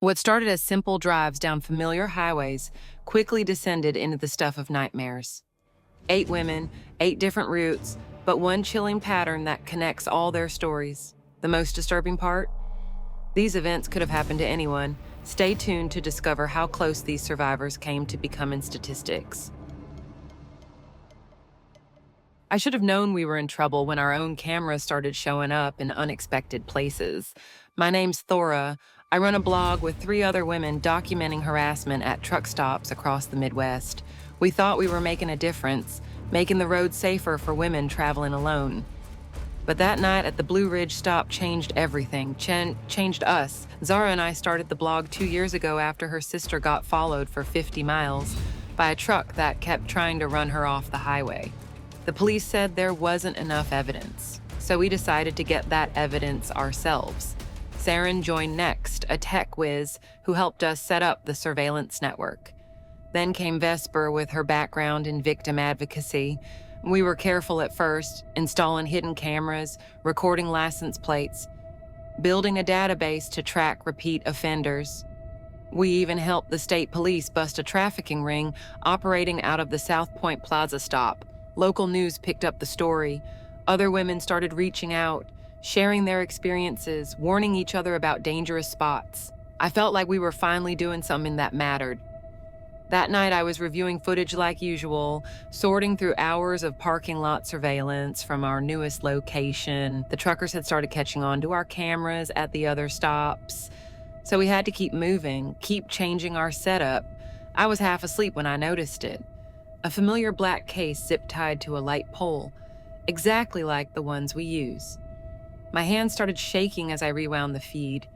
What started as simple drives down familiar highways quickly descended into the stuff of nightmares. 8 women, 8 different routes, but one chilling pattern that connects all their stories. The most disturbing part? These events could have happened to anyone. Stay tuned to discover how close these survivors came to becoming statistics. I should have known we were in trouble when our own cameras started showing up in unexpected places. My name's Thora. I run a blog with 3 other women documenting harassment at truck stops across the Midwest. We thought we were making a difference, making the road safer for women traveling alone. But that night at the Blue Ridge stop changed everything, changed us. Zara and I started the blog 2 years ago after her sister got followed for 50 miles by a truck that kept trying to run her off the highway. The police said there wasn't enough evidence, so we decided to get that evidence ourselves. Saren joined next, a tech whiz who helped us set up the surveillance network. Then came Vesper with her background in victim advocacy. We were careful at first, installing hidden cameras, recording license plates, building a database to track repeat offenders. We even helped the state police bust a trafficking ring operating out of the South Point Plaza stop. Local news picked up the story. Other women started reaching out, sharing their experiences, warning each other about dangerous spots. I felt like we were finally doing something that mattered. That night, I was reviewing footage like usual, sorting through hours of parking lot surveillance from our newest location. The truckers had started catching on to our cameras at the other stops, so we had to keep moving, keep changing our setup. I was half asleep when I noticed it. A familiar black case zip-tied to a light pole, exactly like the ones we use. My hands started shaking as I rewound the feed.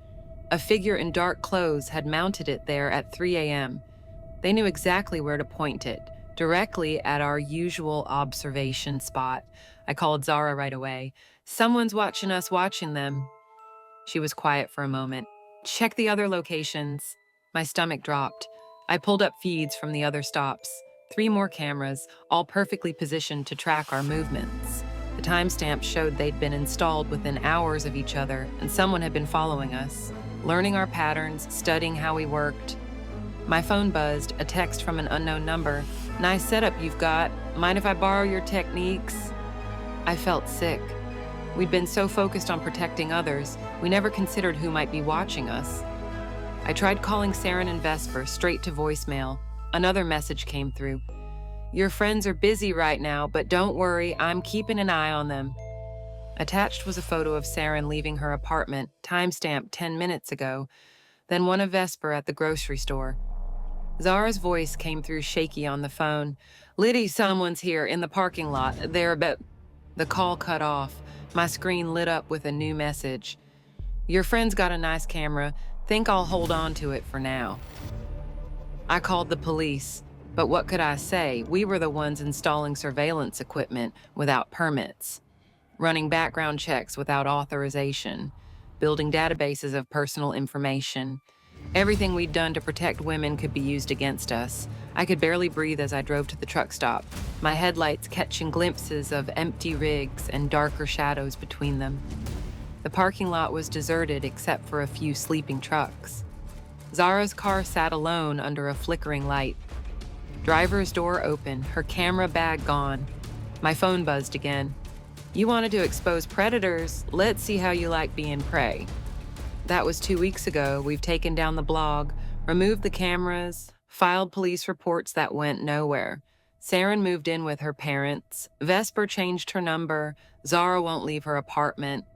A figure in dark clothes had mounted it there at 3 a.m. They knew exactly where to point it, directly at our usual observation spot. I called Zara right away. "Someone's watching us watching them." She was quiet for a moment. "Check the other locations." My stomach dropped. I pulled up feeds from the other stops. 3 more cameras, all perfectly positioned to track our movements. The timestamps showed they'd been installed within hours of each other, and someone had been following us, learning our patterns, studying how we worked. My phone buzzed, a text from an unknown number. "Nice setup you've got. Mind if I borrow your techniques?" I felt sick. We'd been so focused on protecting others, we never considered who might be watching us. I tried calling Saren and Vesper straight to voicemail. Another message came through. "Your friends are busy right now, but don't worry, I'm keeping an eye on them." Attached was a photo of Saren leaving her apartment, timestamped 10 minutes ago, then one of Vesper at the grocery store. Zara's voice came through shaky on the phone. "Liddy, someone's here in the parking lot. They're about..." The call cut off. My screen lit up with a new message. "Your friend's got a nice camera. Think I'll hold on to it for now." I called the police, but what could I say? We were the ones installing surveillance equipment without permits, running background checks without authorization, building databases of personal information. Everything we'd done to protect women could be used against us. I could barely breathe as I drove to the truck stop, my headlights catching glimpses of empty rigs and darker shadows between them. The parking lot was deserted except for a few sleeping trucks. Zara's car sat alone under a flickering light. Driver's door open, her camera bag gone. My phone buzzed again. "You wanted to expose predators. Let's see how you like being prey." That was 2 weeks ago. We've taken down the blog, removed the cameras, filed police reports that went nowhere. Saren moved in with her parents. Vesper changed her number. Zara won't leave her apartment.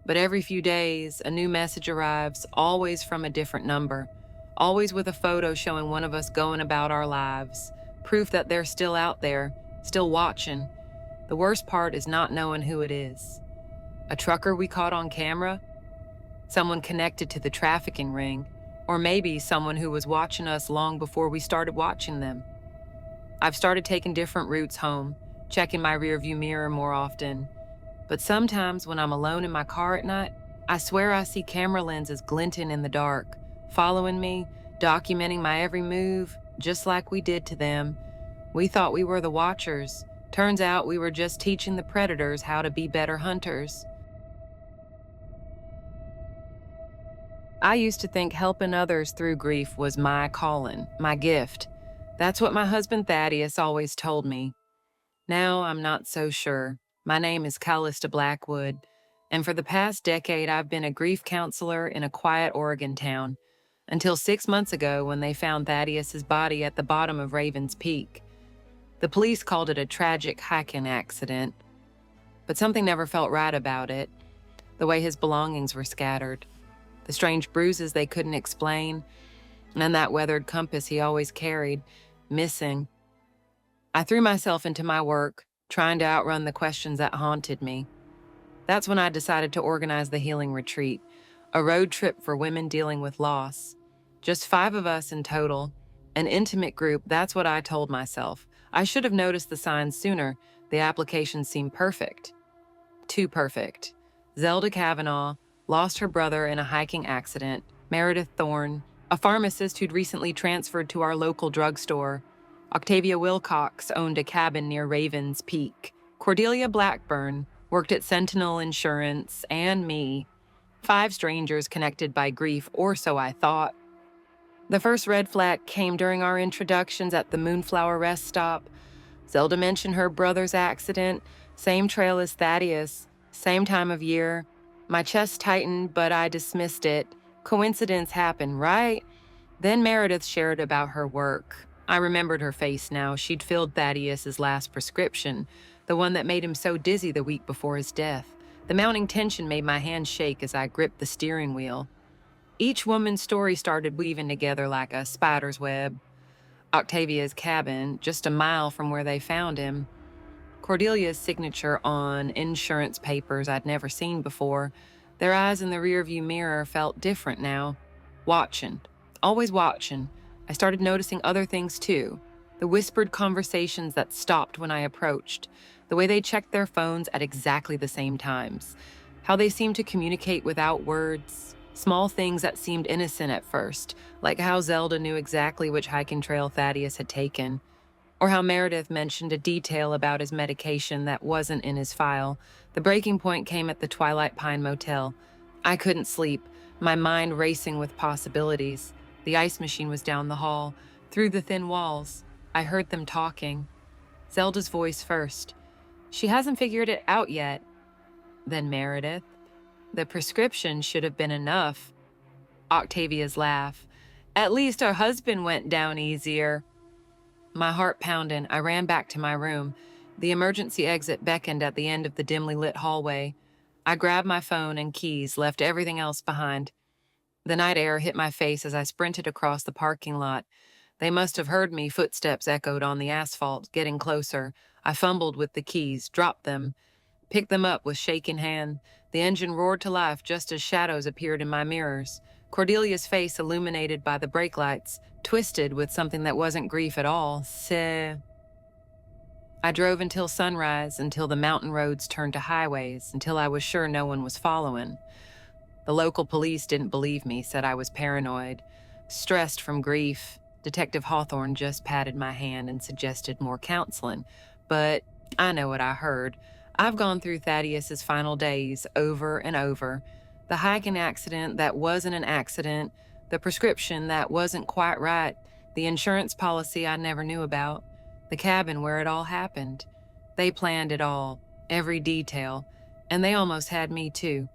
But every few days, a new message arrives, always from a different number, always with a photo showing one of us going about our lives, proof that they're still out there, still watching. The worst part is not knowing who it is. A trucker we caught on camera? Someone connected to the trafficking ring, or maybe someone who was watching us long before we started watching them. I've started taking different routes home, checking my rearview mirror more often. But sometimes when I'm alone in my car at night, I swear I see camera lenses glinting in the dark, following me, documenting my every move, just like we did to them. We thought we were the watchers. Turns out we were just teaching the predators how to be better hunters. I used to think helping others through grief was my calling, my gift. That's what my husband Thaddeus always told me. Now I'm not so sure. My name is Callista Blackwood, and for the past decade I've been a grief counselor in a quiet Oregon town, until 6 months ago when they found Thaddeus's body at the bottom of Raven's Peak. The police called it a tragic hiking accident, but something never felt right about it. The way his belongings were scattered, the strange bruises they couldn't explain, and that weathered compass he always carried, missing. I threw myself into my work, trying to outrun the questions that haunted me. That's when I decided to organize the Healing Retreat, a road trip for women dealing with loss. Just 5 of us in total, an intimate group, that's what I told myself. I should have noticed the signs sooner. The application seemed perfect. Too perfect. Zelda Kavanaugh lost her brother in a hiking accident. Meredith Thorne, a pharmacist who'd recently transferred to our local drugstore. Octavia Wilcox owned a cabin near Raven's Peak. Cordelia Blackburn worked at Sentinel Insurance, and me. 5 strangers connected by grief, or so I thought. The first red flag came during our introductions at the Moonflower Rest Stop. Zelda mentioned her brother's accident, same trail as Thaddeus, same time of year. My chest tightened, but I dismissed it. Coincidence happened, right? Then Meredith shared about her work. I remembered her face now. She'd filled Thaddeus's last prescription, the one that made him so dizzy the week before his death. The mounting tension made my hands shake as I gripped the steering wheel. Each woman's story started weaving together like a spider's web. Octavia's cabin, just a mile from where they found him. Cordelia's signature on insurance papers I'd never seen before. Their eyes in the rearview mirror felt different now. Watching, always watching. I started noticing other things too. The whispered conversations that stopped when I approached. The way they checked their phones at exactly the same times. How they seemed to communicate without words. Small things that seemed innocent at first, like how Zelda knew exactly which hiking trail Thaddeus had taken. Or how Meredith mentioned a detail about his medication that wasn't in his file. The breaking point came at the Twilight Pine Motel. I couldn't sleep, my mind racing with possibilities. The ice machine was down the hall. Through the thin walls, I heard them talking. Zelda's voice first. She hasn't figured it out yet. Then Meredith. The prescription should have been enough. Octavia's laugh. At least her husband went down easier. My heart pounding, I ran back to my room. The emergency exit beckoned at the end of the dimly lit hallway. I grabbed my phone and keys, left everything else behind. The night air hit my face as I sprinted across the parking lot. They must have heard me. Footsteps echoed on the asphalt, getting closer. I fumbled with the keys, dropped them, picked them up with shaking hand. The engine roared to life just as shadows appeared in my mirrors. Cordelia's face illuminated by the brake lights, twisted with something that wasn't grief at all. I drove until sunrise, until the mountain roads turned to highways, until I was sure no one was following. The local police didn't believe me, said I was paranoid, stressed from grief. Detective Hawthorne just patted my hand and suggested more counseling. But I know what I heard. I've gone through Thaddeus's final days over and over. The hiking accident that wasn't an accident, the prescription that wasn't quite right, the insurance policy I never knew about, the cabin where it all happened. They planned it all, every detail, and they almost had me too.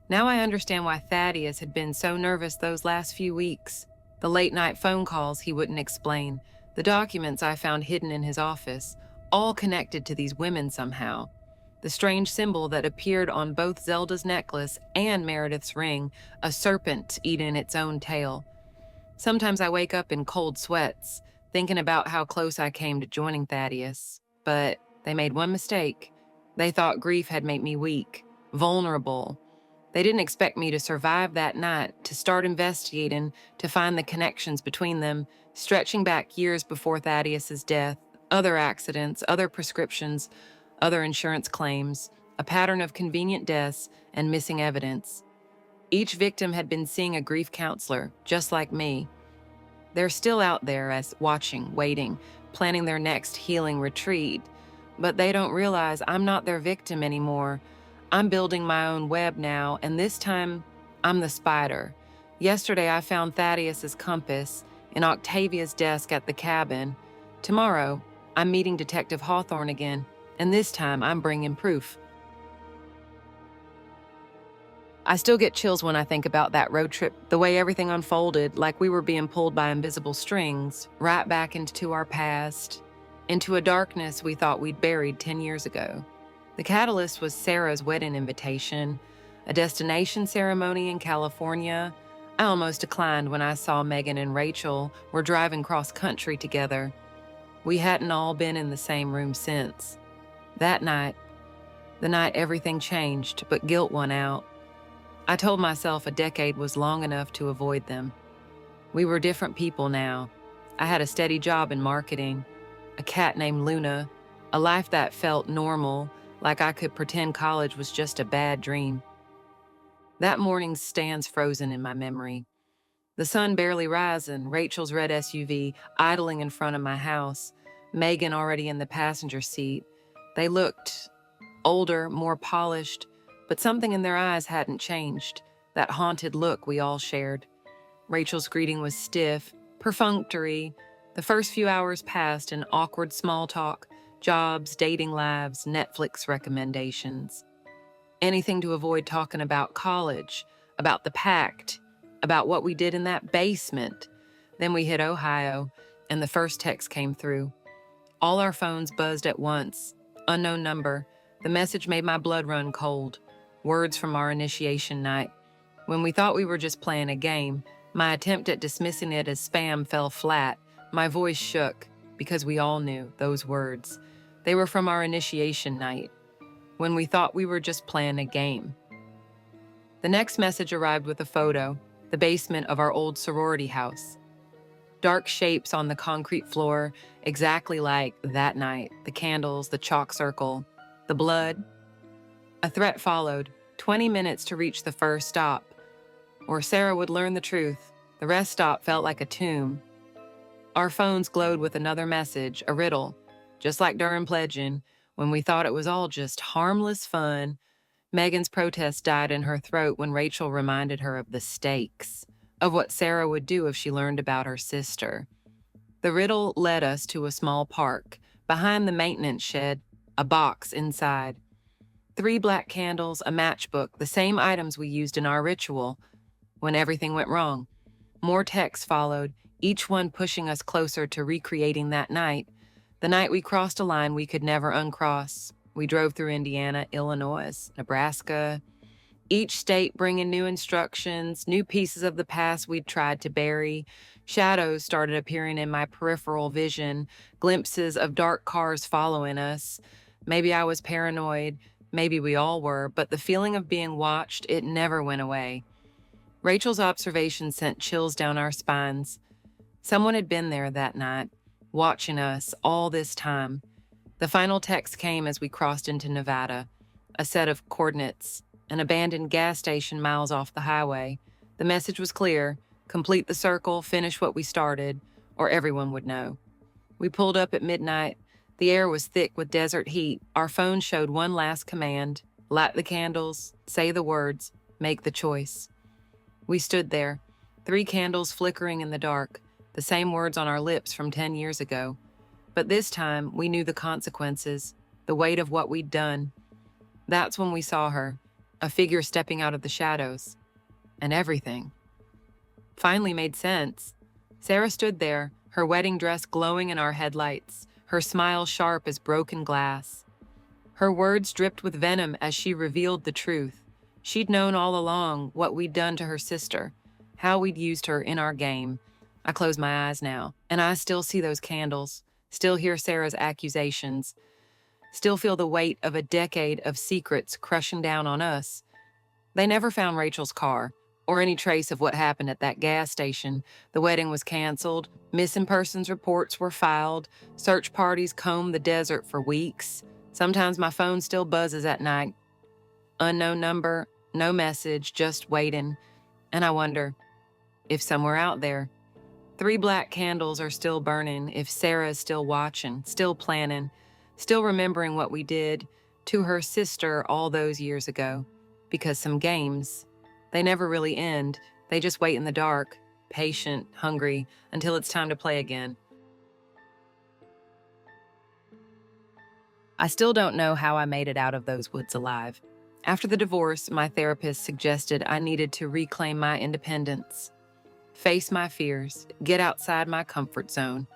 Now I understand why Thaddeus had been so nervous those last few weeks. The late-night phone calls he wouldn't explain, the documents I found hidden in his office, all connected to these women somehow. The strange symbol that appeared on both Zelda's necklace and Meredith's ring, a serpent eating its own tail. Sometimes I wake up in cold sweats, thinking about how close I came to joining Thaddeus. But they made one mistake. They thought grief had made me weak, vulnerable. They didn't expect me to survive that night, to start investigating, to find the connections between them, stretching back years before Thaddeus's death, other accidents, other prescriptions, other insurance claims, a pattern of convenient deaths and missing evidence. Each victim had been seeing a grief counselor, just like me. They're still out there as watching, waiting, planning their next healing retreat, but they don't realize I'm not their victim anymore. I'm building my own web now, and this time, I'm the spider, Yesterday, I found Thaddeus's compass in Octavia's desk at the cabin. Tomorrow, I'm meeting Detective Hawthorne again, and this time I'm bringing proof. I still get chills when I think about that road trip, the way everything unfolded, like we were being pulled by invisible strings, right back into our past, into a darkness we thought we'd buried 10 years ago. The catalyst was Sarah's wedding invitation, a destination ceremony in California. I almost declined when I saw Megan and Rachel were driving cross country together. We hadn't all been in the same room since. That night, the night everything changed, but guilt won out. I told myself a decade was long enough to avoid them. We were different people now. I had a steady job in marketing, a cat named Luna, a life that felt normal, like I could pretend college was just a bad dream. That morning stands frozen in my memory. The sun barely rising, Rachel's red SUV idling in front of my house, Megan already in the passenger seat. They looked older, more polished, but something in their eyes hadn't changed, that haunted look we all shared. Rachel's greeting was stiff, perfunctory. The first few hours passed in awkward small talk, jobs, dating lives, Netflix recommendations. Anything to avoid talking about college, about the pact, about what we did in that basement. Then we hit Ohio, and the first text came through. All our phones buzzed at once. Unknown number. The message made my blood run cold. Words from our initiation night. When we thought we were just playing a game, my attempt at dismissing it as spam fell flat. My voice shook, because we all knew those words. They were from our initiation night, when we thought we were just playing a game. The next message arrived with a photo, the basement of our old sorority house. Dark shapes on the concrete floor, exactly like that night, the candles, the chalk circle, the blood. A threat followed, 20 minutes to reach the first stop, or Sarah would learn the truth. The rest stop felt like a tomb. Our phones glowed with another message, a riddle, just like during pledging, when we thought it was all just harmless fun. Megan's protest died in her throat when Rachel reminded her of the stakes, of what Sarah would do if she learned about her sister. The riddle led us to a small park. Behind the maintenance shed, a box inside. 3 black candles, a matchbook, the same items we used in our ritual when everything went wrong. More texts followed, each one pushing us closer to recreating that night, the night we crossed a line we could never uncross. We drove through Indiana, Illinois, Nebraska, each state bringing new instructions, new pieces of the past we'd tried to bury. Shadows started appearing in my peripheral vision, glimpses of dark cars following us. Maybe I was paranoid, maybe we all were, but the feeling of being watched, it never went away. Rachel's observation sent chills down our spines. Someone had been there that night, watching us all this time. The final text came as we crossed into Nevada, a set of coordinates, an abandoned gas station miles off the highway. The message was clear: complete the circle, finish what we started, or everyone would know. We pulled up at midnight. The air was thick with desert heat. Our phone showed one last command: light the candles, say the words, make the choice. We stood there, 3 candles flickering in the dark, the same words on our lips from 10 years ago. But this time, we knew the consequences, the weight of what we'd done. That's when we saw her, a figure stepping out of the shadows. And everything finally made sense. Sarah stood there, her wedding dress glowing in our headlights, her smile sharp as broken glass. Her words dripped with venom as she revealed the truth. She'd known all along what we'd done to her sister, how we'd used her in our game. I close my eyes now, and I still see those candles, still hear Sarah's accusations, still feel the weight of a decade of secrets crushing down on us. They never found Rachel's car, or any trace of what happened at that gas station. The wedding was canceled, missing persons reports were filed, search parties combed the desert for weeks. Sometimes my phone still buzzes at night. Unknown number, no message, just waiting. And I wonder if somewhere out there, 3 black candles are still burning, if Sarah is still watching, still planning, still remembering what we did to her sister all those years ago. Because some games, they never really end, They just wait in the dark, patient, hungry, until it's time to play again. I still don't know how I made it out of those woods alive. After the divorce, my therapist suggested I needed to reclaim my independence, face my fears, get outside my comfort zone.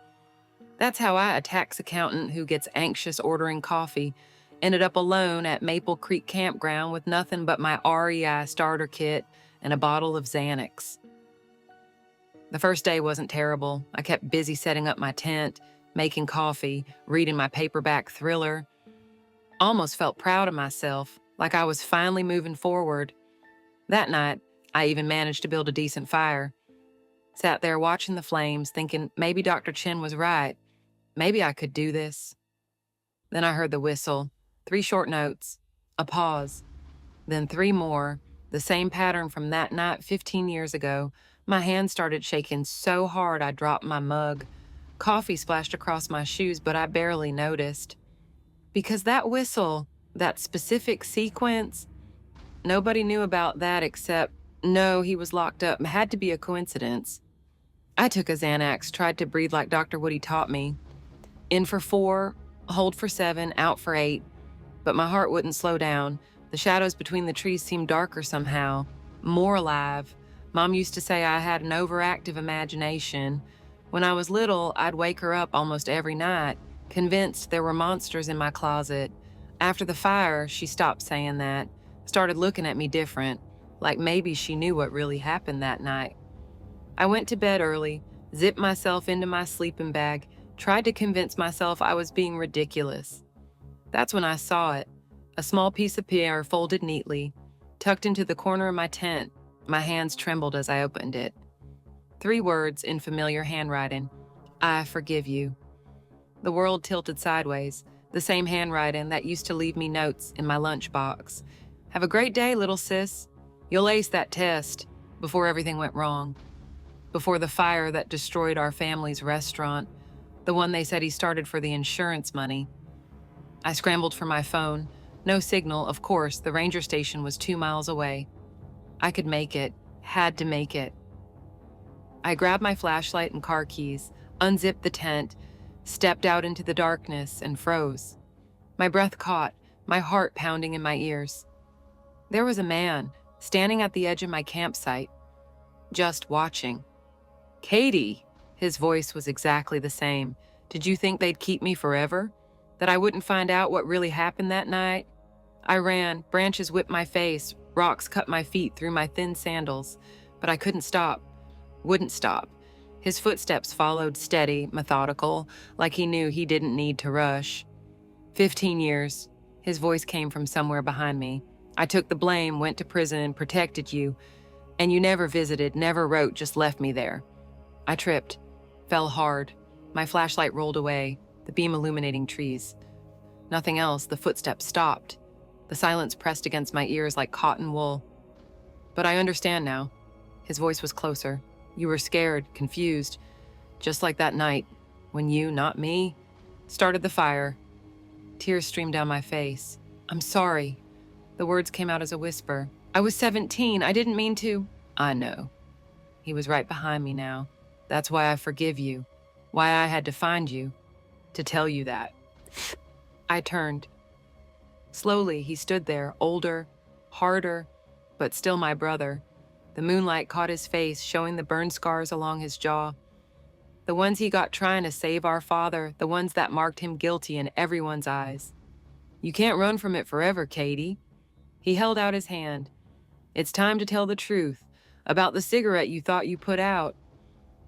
That's how I, a tax accountant who gets anxious ordering coffee, ended up alone at Maple Creek Campground with nothing but my REI starter kit and a bottle of Xanax. The first day wasn't terrible. I kept busy setting up my tent, making coffee, reading my paperback thriller. Almost felt proud of myself, like I was finally moving forward. That night, I even managed to build a decent fire. Sat there watching the flames, thinking maybe Dr. Chen was right. Maybe I could do this. Then I heard the whistle, 3 short notes, a pause, then 3 more, the same pattern from that night 15 years ago. My hand started shaking so hard I dropped my mug. Coffee splashed across my shoes, but I barely noticed. Because that whistle, that specific sequence, nobody knew about that except, no, he was locked up. It had to be a coincidence. I took a Xanax, tried to breathe like Dr. Woody taught me. In for 4, hold for 7, out for 8. But my heart wouldn't slow down. The shadows between the trees seemed darker somehow, more alive. Mom used to say I had an overactive imagination. When I was little, I'd wake her up almost every night, convinced there were monsters in my closet. After the fire, she stopped saying that, started looking at me different, like maybe she knew what really happened that night. I went to bed early, zipped myself into my sleeping bag, tried to convince myself I was being ridiculous. That's when I saw it, a small piece of paper folded neatly, tucked into the corner of my tent. My hands trembled as I opened it. 3 words in familiar handwriting. I forgive you. The world tilted sideways, the same handwriting that used to leave me notes in my lunchbox. Have a great day, little sis. You'll ace that test. Before everything went wrong. Before the fire that destroyed our family's restaurant, the one they said he started for the insurance money. I scrambled for my phone. No signal, of course, the ranger station was 2 miles away. I could make it, had to make it. I grabbed my flashlight and car keys, unzipped the tent, stepped out into the darkness, and froze. My breath caught, my heart pounding in my ears. There was a man, standing at the edge of my campsite, just watching. Katie, his voice was exactly the same. Did you think they'd keep me forever? That I wouldn't find out what really happened that night? I ran, branches whipped my face, rocks cut my feet through my thin sandals, but I couldn't stop, wouldn't stop. His footsteps followed steady, methodical, like he knew he didn't need to rush. 15 years, his voice came from somewhere behind me. I took the blame, went to prison, protected you, and you never visited, never wrote, just left me there. I tripped, fell hard. My flashlight rolled away, the beam illuminating trees. Nothing else, the footsteps stopped. The silence pressed against my ears like cotton wool. But I understand now. His voice was closer. You were scared, confused, just like that night when you, not me, started the fire. Tears streamed down my face. I'm sorry. The words came out as a whisper. I was 17. I didn't mean to. I know. He was right behind me now. That's why I forgive you. Why I had to find you. To tell you that. I turned. Slowly, he stood there, older, harder, but still my brother. The moonlight caught his face, showing the burn scars along his jaw. The ones he got trying to save our father, the ones that marked him guilty in everyone's eyes. You can't run from it forever, Katie. He held out his hand. It's time to tell the truth about the cigarette you thought you put out,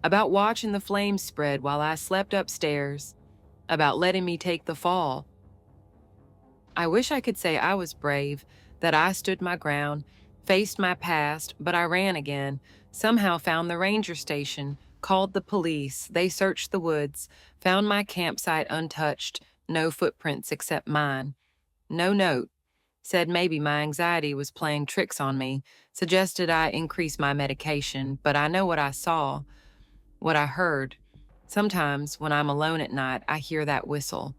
about watching the flames spread while I slept upstairs, about letting me take the fall. I wish I could say I was brave, that I stood my ground, faced my past, but I ran again, somehow found the ranger station, called the police. They searched the woods, found my campsite untouched, no footprints except mine. No note. Said maybe my anxiety was playing tricks on me, suggested I increase my medication, but I know what I saw, what I heard. Sometimes, when I'm alone at night, I hear that whistle.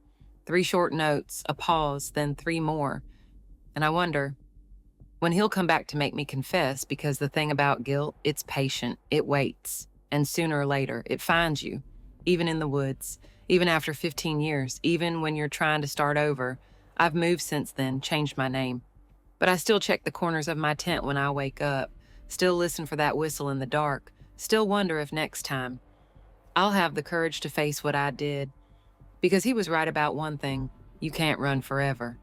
3 short notes, a pause, then 3 more. And I wonder, When he'll come back to make me confess, because the thing about guilt, it's patient, it waits, and sooner or later, it finds you, even in the woods, even after 15 years, even when you're trying to start over. I've moved since then, changed my name. But I still check the corners of my tent when I wake up, still listen for that whistle in the dark, still wonder if next time I'll have the courage to face what I did. Because he was right about one thing: you can't run forever.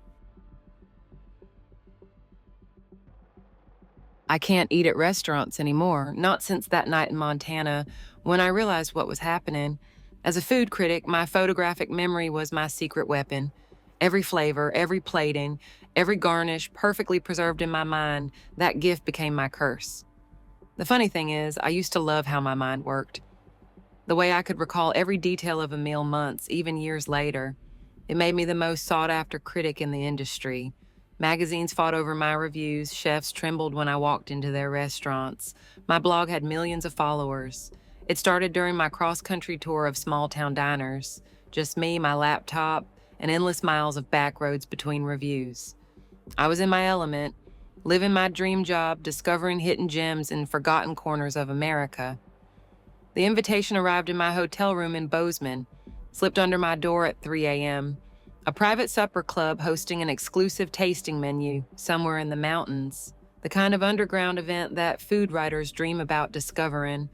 I can't eat at restaurants anymore, not since that night in Montana when I realized what was happening. As a food critic, my photographic memory was my secret weapon. Every flavor, every plating, every garnish perfectly preserved in my mind, that gift became my curse. The funny thing is, I used to love how my mind worked. The way I could recall every detail of a meal months, even years later. It made me the most sought-after critic in the industry. Magazines fought over my reviews, chefs trembled when I walked into their restaurants. My blog had millions of followers. It started during my cross-country tour of small-town diners. Just me, my laptop, and endless miles of back roads between reviews. I was in my element, living my dream job, discovering hidden gems in forgotten corners of America. The invitation arrived in my hotel room in Bozeman, slipped under my door at 3 a.m. A private supper club hosting an exclusive tasting menu somewhere in the mountains, the kind of underground event that food writers dream about discovering.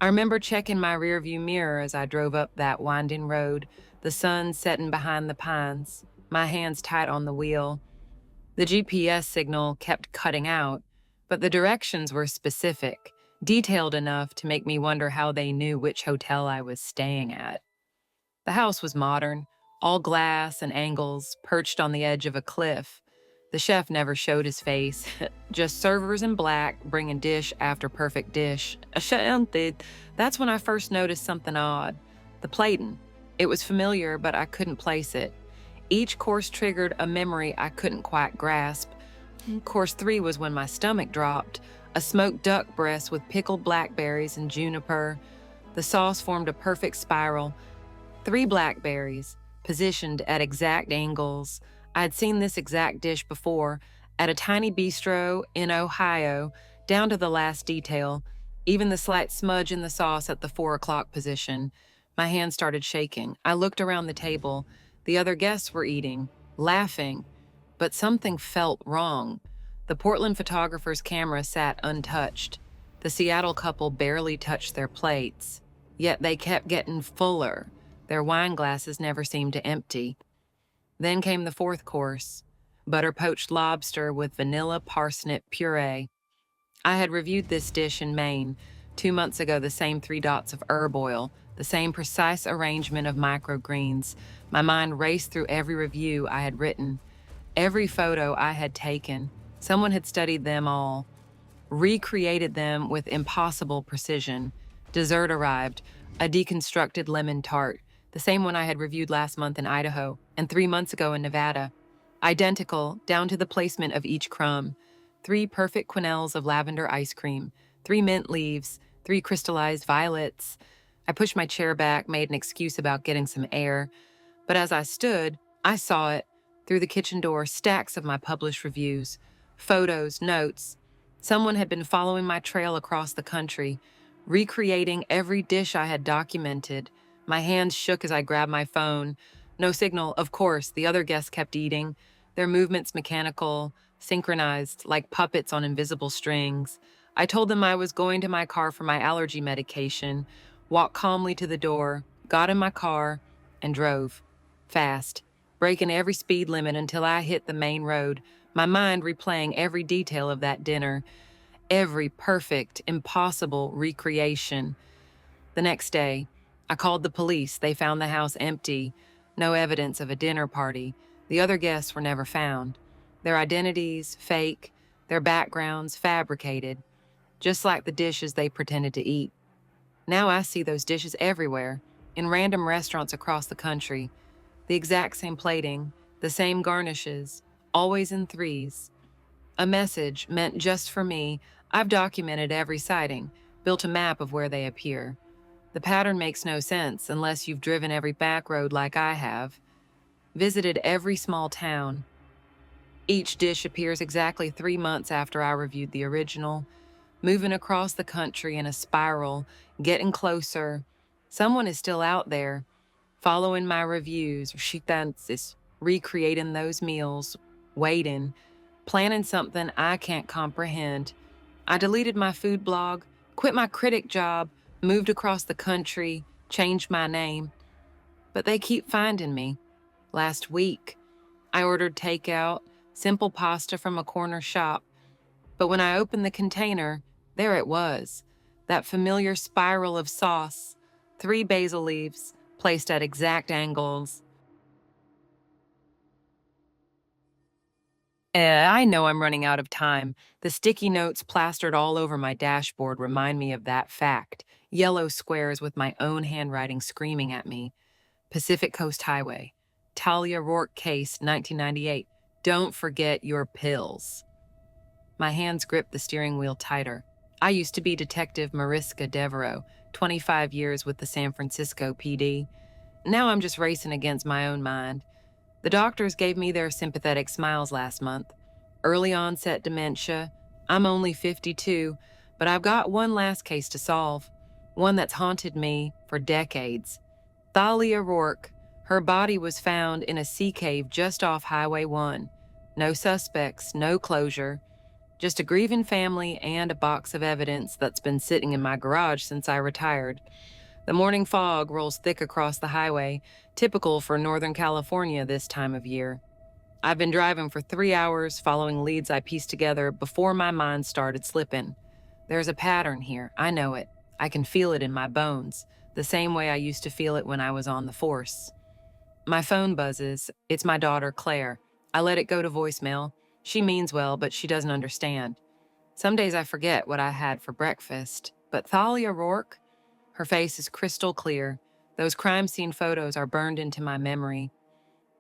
I remember checking my rearview mirror as I drove up that winding road, the sun setting behind the pines, my hands tight on the wheel. The GPS signal kept cutting out, but the directions were specific, detailed enough to make me wonder how they knew which hotel I was staying at. The house was modern, all glass and angles, perched on the edge of a cliff. The chef never showed his face, just servers in black bringing dish after perfect dish. That's when I first noticed something odd. The plating. It was familiar, but I couldn't place it. Each course triggered a memory I couldn't quite grasp. Course 3 was when my stomach dropped. A smoked duck breast with pickled blackberries and juniper. The sauce formed a perfect spiral. 3 blackberries, positioned at exact angles. I had seen this exact dish before, at a tiny bistro in Ohio, down to the last detail, even the slight smudge in the sauce at the 4 o'clock position. My hand started shaking. I looked around the table. The other guests were eating, laughing, but something felt wrong. The Portland photographer's camera sat untouched. The Seattle couple barely touched their plates, yet they kept getting fuller. Their wine glasses never seemed to empty. Then came the 4th course, butter poached lobster with vanilla parsnip puree. I had reviewed this dish in Maine 2 months ago, the same 3 dots of herb oil, the same precise arrangement of microgreens. My mind raced through every review I had written, every photo I had taken. Someone had studied them all, recreated them with impossible precision. Dessert arrived, a deconstructed lemon tart, the same one I had reviewed last month in Idaho and 3 months ago in Nevada. Identical, down to the placement of each crumb. 3 perfect quenelles of lavender ice cream, 3 mint leaves, 3 crystallized violets. I pushed my chair back, made an excuse about getting some air. But as I stood, I saw it. Through the kitchen door, stacks of my published reviews. Photos, notes. Someone had been following my trail across the country, recreating every dish I had documented. My hands shook as I grabbed my phone. No signal, of course. The other guests kept eating, their movements mechanical, synchronized, like puppets on invisible strings. I told them I was going to my car for my allergy medication, walked calmly to the door, got in my car, and drove. Fast, breaking every speed limit until I hit the main road, my mind replaying every detail of that dinner, every perfect, impossible recreation. The next day, I called the police. They found the house empty, no evidence of a dinner party. The other guests were never found. Their identities, fake, their backgrounds, fabricated, just like the dishes they pretended to eat. Now I see those dishes everywhere, in random restaurants across the country. The exact same plating, the same garnishes, always in 3s. A message meant just for me. I've documented every sighting, built a map of where they appear. The pattern makes no sense unless you've driven every back road like I have, visited every small town. Each dish appears exactly 3 months after I reviewed the original, moving across the country in a spiral, getting closer. Someone is still out there, following my reviews, is recreating those meals, waiting, planning something I can't comprehend. I deleted my food blog, quit my critic job, moved across the country, changed my name, but they keep finding me. Last week, I ordered takeout, simple pasta from a corner shop, but when I opened the container, there it was, that familiar spiral of sauce, 3 basil leaves placed at exact angles. I know I'm running out of time. The sticky notes plastered all over my dashboard remind me of that fact. Yellow squares with my own handwriting screaming at me. Pacific Coast Highway. Talia Rourke case, 1998. Don't forget your pills. My hands gripped the steering wheel tighter. I used to be Detective Mariska Devereaux, 25 years with the San Francisco PD. Now I'm just racing against my own mind. The doctors gave me their sympathetic smiles last month. Early onset dementia. I'm only 52, but I've got one last case to solve. One that's haunted me for decades. Thalia Rourke. Her body was found in a sea cave just off Highway 1. No suspects, no closure. Just a grieving family and a box of evidence that's been sitting in my garage since I retired. The morning fog rolls thick across the highway, typical for Northern California this time of year. I've been driving for 3 hours, following leads I pieced together before my mind started slipping. There's a pattern here, I know it. I can feel it in my bones, the same way I used to feel it when I was on the force. My phone buzzes. It's my daughter, Claire. I let it go to voicemail. She means well, but she doesn't understand. Some days I forget what I had for breakfast, but Thalia Rourke? Her face is crystal clear. Those crime scene photos are burned into my memory.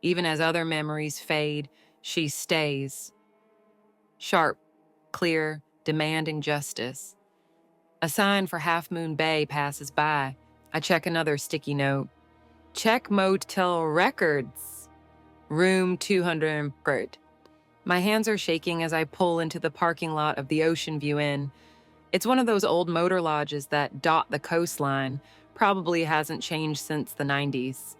Even as other memories fade, she stays. Sharp, clear, demanding justice. A sign for Half Moon Bay passes by. I check another sticky note. Check motel records. Room 200. My hands are shaking as I pull into the parking lot of the Ocean View Inn. It's one of those old motor lodges that dot the coastline, probably hasn't changed since the 90s.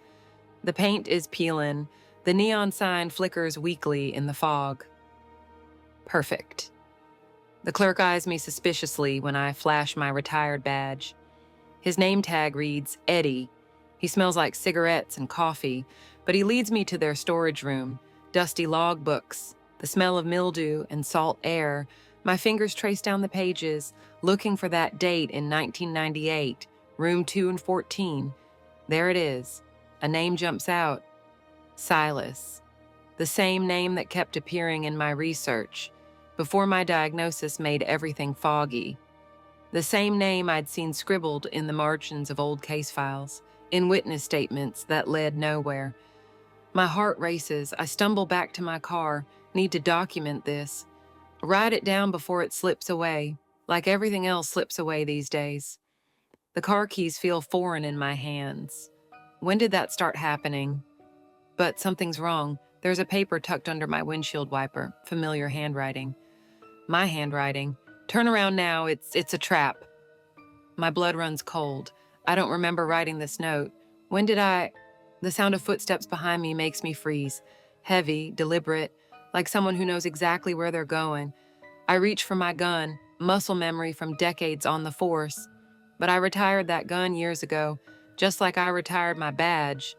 The paint is peeling. The neon sign flickers weakly in the fog. Perfect. The clerk eyes me suspiciously when I flash my retired badge. His name tag reads Eddie. He smells like cigarettes and coffee, but he leads me to their storage room, dusty log books, the smell of mildew and salt air. My fingers trace down the pages, looking for that date in 1998, room 214. There it is. A name jumps out. Silas. The same name that kept appearing in my research, before my diagnosis made everything foggy. The same name I'd seen scribbled in the margins of old case files, in witness statements that led nowhere. My heart races. I stumble back to my car, need to document this. Write it down before it slips away, like everything else slips away these days. The car keys feel foreign in my hands. When did that start happening? But something's wrong. There's a paper tucked under my windshield wiper, familiar handwriting. My handwriting. Turn around now, it's a trap. My blood runs cold. I don't remember writing this note. When did I? The sound of footsteps behind me makes me freeze. Heavy, deliberate, like someone who knows exactly where they're going. I reach for my gun, muscle memory from decades on the force. But I retired that gun years ago, just like I retired my badge.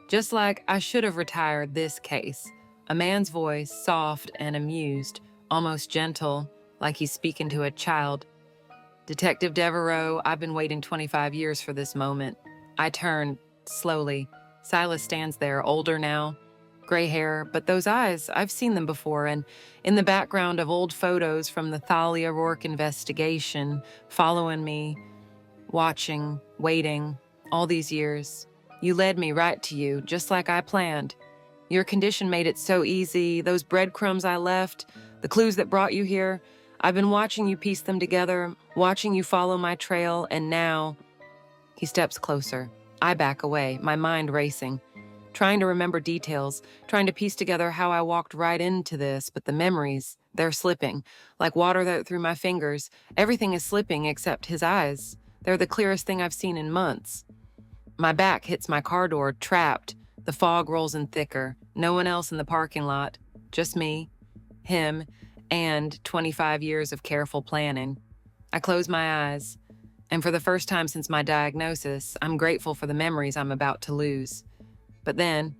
Just like I should have retired this case. A man's voice, soft and amused, almost gentle, like he's speaking to a child. Detective Devereaux, I've been waiting 25 years for this moment. I turn, slowly. Silas stands there, older now, gray hair, but those eyes, I've seen them before, and in the background of old photos from the Thalia Rourke investigation, following me, watching, waiting, all these years. You led me right to you, just like I planned. Your condition made it so easy, those breadcrumbs I left, the clues that brought you here. I've been watching you piece them together, watching you follow my trail, and now... He steps closer. I back away, my mind racing. trying to remember details, trying to piece together how I walked right into this, but the memories, they're slipping. Like water that through my fingers, everything is slipping except his eyes. They're the clearest thing I've seen in months. My back hits my car door, trapped. The fog rolls in thicker. No one else in the parking lot. Just me, him, and 25 years of careful planning. I close my eyes, and for the first time since my diagnosis, I'm grateful for the memories I'm about to lose. But then,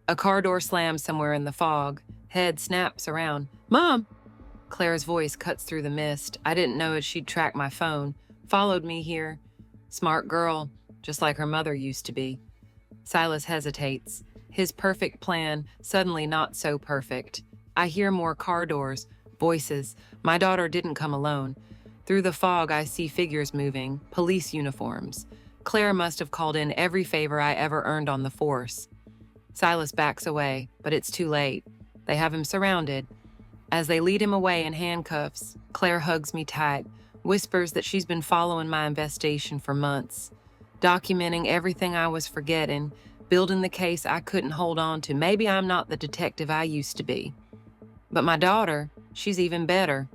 a car door slams somewhere in the fog. Head snaps around. "Mom!" Claire's voice cuts through the mist. I didn't know she'd track my phone. Followed me here. Smart girl, just like her mother used to be. Silas hesitates. His perfect plan, suddenly not so perfect. I hear more car doors, voices. My daughter didn't come alone. Through the fog, I see figures moving, police uniforms. Claire must have called in every favor I ever earned on the force. Silas backs away, but it's too late. They have him surrounded. As they lead him away in handcuffs, Claire hugs me tight, whispers that she's been following my investigation for months, documenting everything I was forgetting, building the case I couldn't hold on to. Maybe I'm not the detective I used to be. But my daughter, she's even better.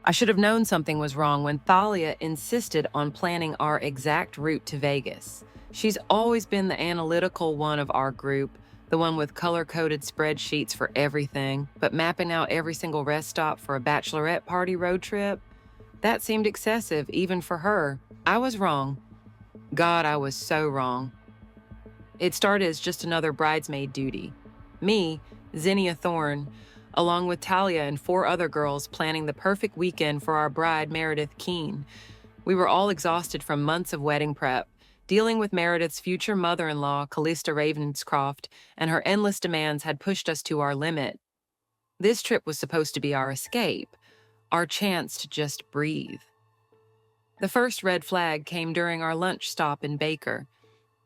I should have known something was wrong when Thalia insisted on planning our exact route to Vegas. She's always been the analytical one of our group, the one with color-coded spreadsheets for everything, but mapping out every single rest stop for a bachelorette party road trip? That seemed excessive, even for her. I was wrong. God, I was so wrong. It started as just another bridesmaid duty. Me, Zinnia Thorne, along with Talia and 4 other girls planning the perfect weekend for our bride, Meredith Keene. We were all exhausted from months of wedding prep, dealing with Meredith's future mother-in-law, Callista Ravenscroft, and her endless demands had pushed us to our limit. This trip was supposed to be our escape, our chance to just breathe. The first red flag came during our lunch stop in Baker.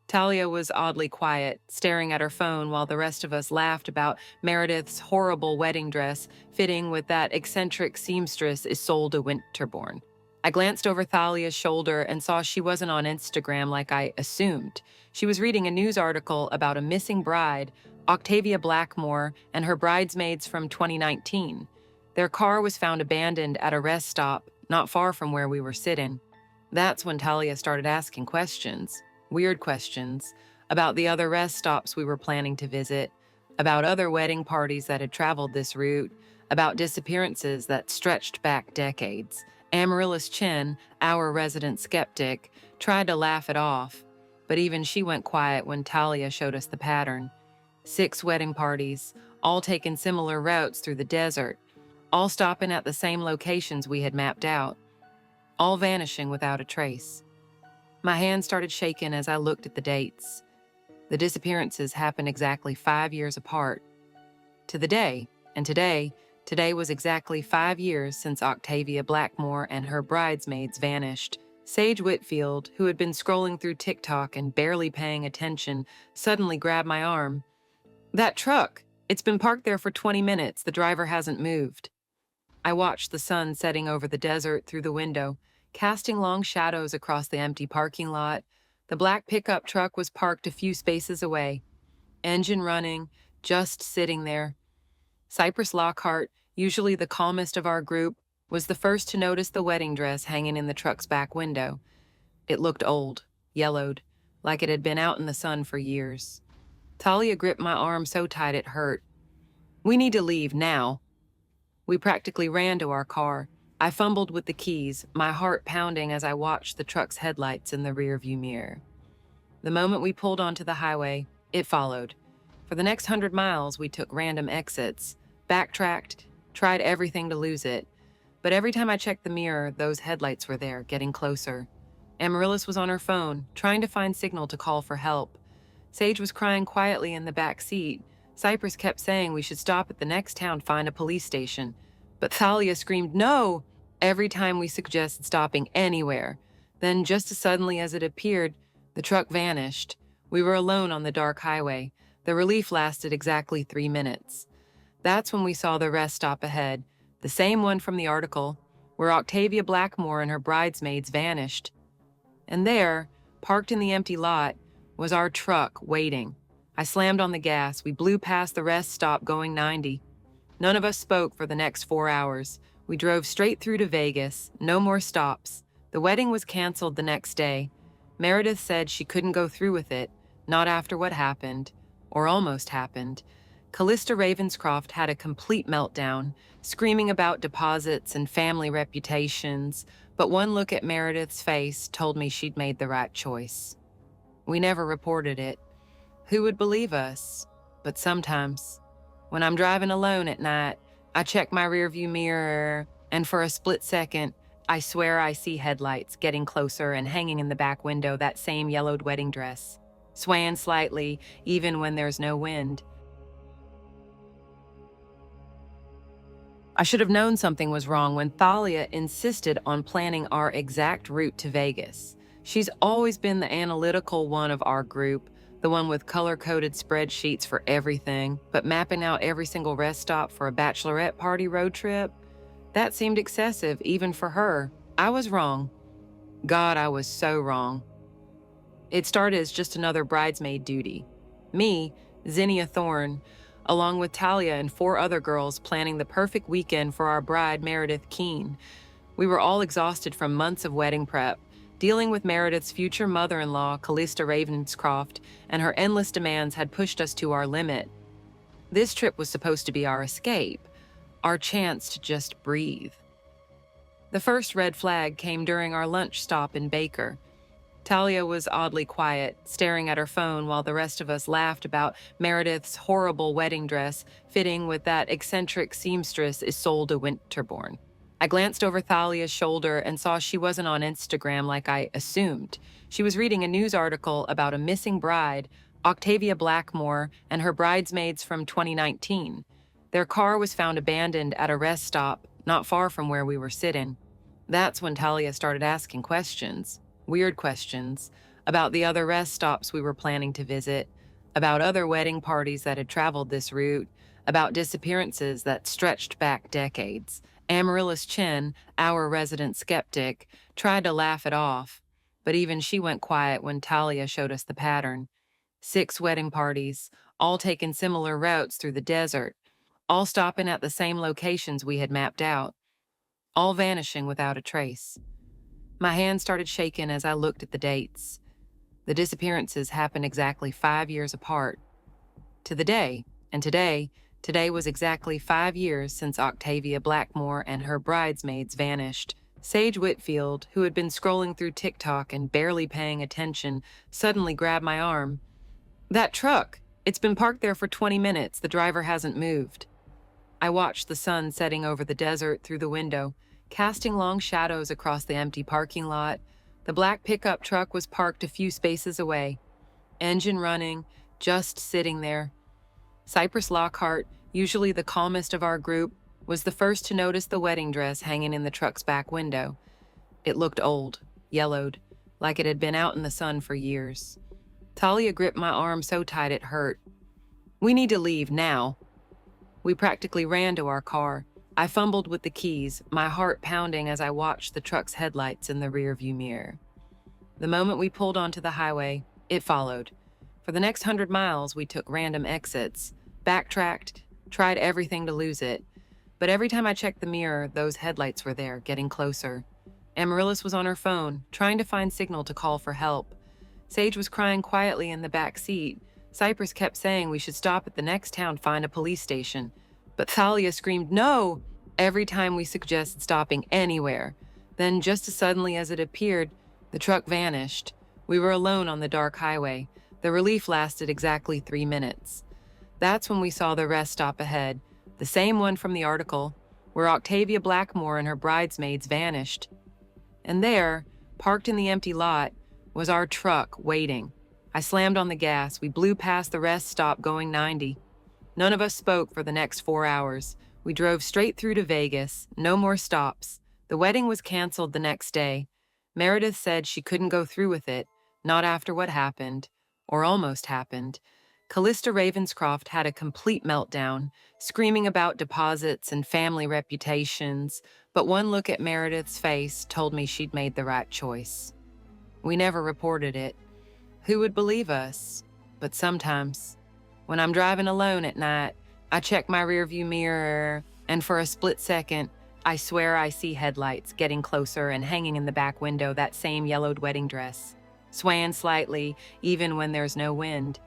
Talia was oddly quiet, staring at her phone while the rest of us laughed about Meredith's horrible wedding dress fitting with that eccentric seamstress Isolde Winterbourne. I glanced over Thalia's shoulder and saw she wasn't on Instagram like I assumed. She was reading a news article about a missing bride, Octavia Blackmore, and her bridesmaids from 2019. Their car was found abandoned at a rest stop not far from where we were sitting. That's when Talia started asking questions. Weird questions about the other rest stops we were planning to visit, about other wedding parties that had traveled this route, about disappearances that stretched back decades. Amaryllis Chen, our resident skeptic, tried to laugh it off, but even she went quiet when Talia showed us the pattern. 6 wedding parties, all taking similar routes through the desert, all stopping at the same locations we had mapped out, all vanishing without a trace. My hand started shaking as I looked at the dates. The disappearances happened exactly 5 years apart. To the day, and today was exactly 5 years since Octavia Blackmore and her bridesmaids vanished. Sage Whitfield, who had been scrolling through TikTok and barely paying attention, suddenly grabbed my arm. "That truck! It's been parked there for 20 minutes. The driver hasn't moved." I watched the sun setting over the desert through the window, casting long shadows across the empty parking lot. The black pickup truck was parked a few spaces away, engine running, just sitting there. Cypress Lockhart, usually the calmest of our group, was the first to notice the wedding dress hanging in the truck's back window. It looked old, yellowed, like it had been out in the sun for years. Talia gripped my arm so tight it hurt. "We need to leave now." We practically ran to our car. I fumbled with the keys, my heart pounding as I watched the truck's headlights in the rearview mirror. The moment we pulled onto the highway, it followed. For the next 100 miles, we took random exits, backtracked, tried everything to lose it. But every time I checked the mirror, those headlights were there, getting closer. Amaryllis was on her phone, trying to find signal to call for help. Sage was crying quietly in the back seat. Cypress kept saying we should stop at the next town, find a police station. But Thalia screamed, "No!" every time we suggested stopping anywhere. Then, just as suddenly as it appeared, the truck vanished. We were alone on the dark highway. The relief lasted exactly 3 minutes. That's when we saw the rest stop ahead, the same one from the article, where Octavia Blackmore and her bridesmaids vanished. And there, parked in the empty lot, was our truck waiting. I slammed on the gas. We blew past the rest stop going 90. None of us spoke for the next 4 hours. We drove straight through to Vegas, no more stops. The wedding was canceled the next day. Meredith said she couldn't go through with it, not after what happened, or almost happened. Callista Ravenscroft had a complete meltdown, screaming about deposits and family reputations, but one look at Meredith's face told me she'd made the right choice. We never reported it. Who would believe us? But sometimes, when I'm driving alone at night, I check my rearview mirror, and for a split second, I swear I see headlights getting closer and hanging in the back window that same yellowed wedding dress, swaying slightly even when there's no wind. I should have known something was wrong when Thalia insisted on planning our exact route to Vegas. She's always been the analytical one of our group, the one with color-coded spreadsheets for everything, but mapping out every single rest stop for a bachelorette party road trip? That seemed excessive, even for her. I was wrong. God, I was so wrong. It started as just another bridesmaid duty. Me, Zinnia Thorne, along with Talia and 4 other girls planning the perfect weekend for our bride, Meredith Keene. We were all exhausted from months of wedding prep, dealing with Meredith's future mother-in-law, Callista Ravenscroft, and her endless demands had pushed us to our limit. This trip was supposed to be our escape, our chance to just breathe. The first red flag came during our lunch stop in Baker. Talia was oddly quiet, staring at her phone while the rest of us laughed about Meredith's horrible wedding dress fitting with that eccentric seamstress Isolde Winterbourne. I glanced over Thalia's shoulder and saw she wasn't on Instagram like I assumed. She was reading a news article about a missing bride, Octavia Blackmore, and her bridesmaids from 2019. Their car was found abandoned at a rest stop not far from where we were sitting. That's when Talia started asking questions. Weird questions about the other rest stops we were planning to visit, about other wedding parties that had traveled this route, about disappearances that stretched back decades. Amaryllis Chen, our resident skeptic, tried to laugh it off, but even she went quiet when Talia showed us the pattern. 6 wedding parties, all taking similar routes through the desert, all stopping at the same locations we had mapped out, all vanishing without a trace. My hand started shaking as I looked at the dates. The disappearances happened exactly 5 years apart. To the day, and today was exactly 5 years since Octavia Blackmore and her bridesmaids vanished. Sage Whitfield, who had been scrolling through TikTok and barely paying attention, suddenly grabbed my arm. "That truck! It's been parked there for 20 minutes. The driver hasn't moved." I watched the sun setting over the desert through the window, casting long shadows across the empty parking lot. The black pickup truck was parked a few spaces away, engine running, just sitting there. Cypress Lockhart, usually the calmest of our group, was the first to notice the wedding dress hanging in the truck's back window. It looked old, yellowed, like it had been out in the sun for years. Talia gripped my arm so tight it hurt. "We need to leave now." We practically ran to our car. I fumbled with the keys, my heart pounding as I watched the truck's headlights in the rearview mirror. The moment we pulled onto the highway, it followed. For the next 100 miles, we took random exits, backtracked, tried everything to lose it. But every time I checked the mirror, those headlights were there, getting closer. Amaryllis was on her phone, trying to find signal to call for help. Sage was crying quietly in the back seat. Cypress kept saying we should stop at the next town, find a police station. But Thalia screamed, "No!" every time we suggested stopping anywhere. Then, just as suddenly as it appeared, the truck vanished. We were alone on the dark highway. The relief lasted exactly 3 minutes. That's when we saw the rest stop ahead, the same one from the article, where Octavia Blackmore and her bridesmaids vanished. And there, parked in the empty lot, was our truck waiting. I slammed on the gas. We blew past the rest stop going 90. None of us spoke for the next 4 hours. We drove straight through to Vegas, no more stops. The wedding was canceled the next day. Meredith said she couldn't go through with it, not after what happened, or almost happened. Callista Ravenscroft had a complete meltdown, screaming about deposits and family reputations, but one look at Meredith's face told me she'd made the right choice. We never reported it. Who would believe us? But sometimes, when I'm driving alone at night, I check my rearview mirror, and for a split second, I swear I see headlights getting closer and hanging in the back window that same yellowed wedding dress, swaying slightly even when there's no wind.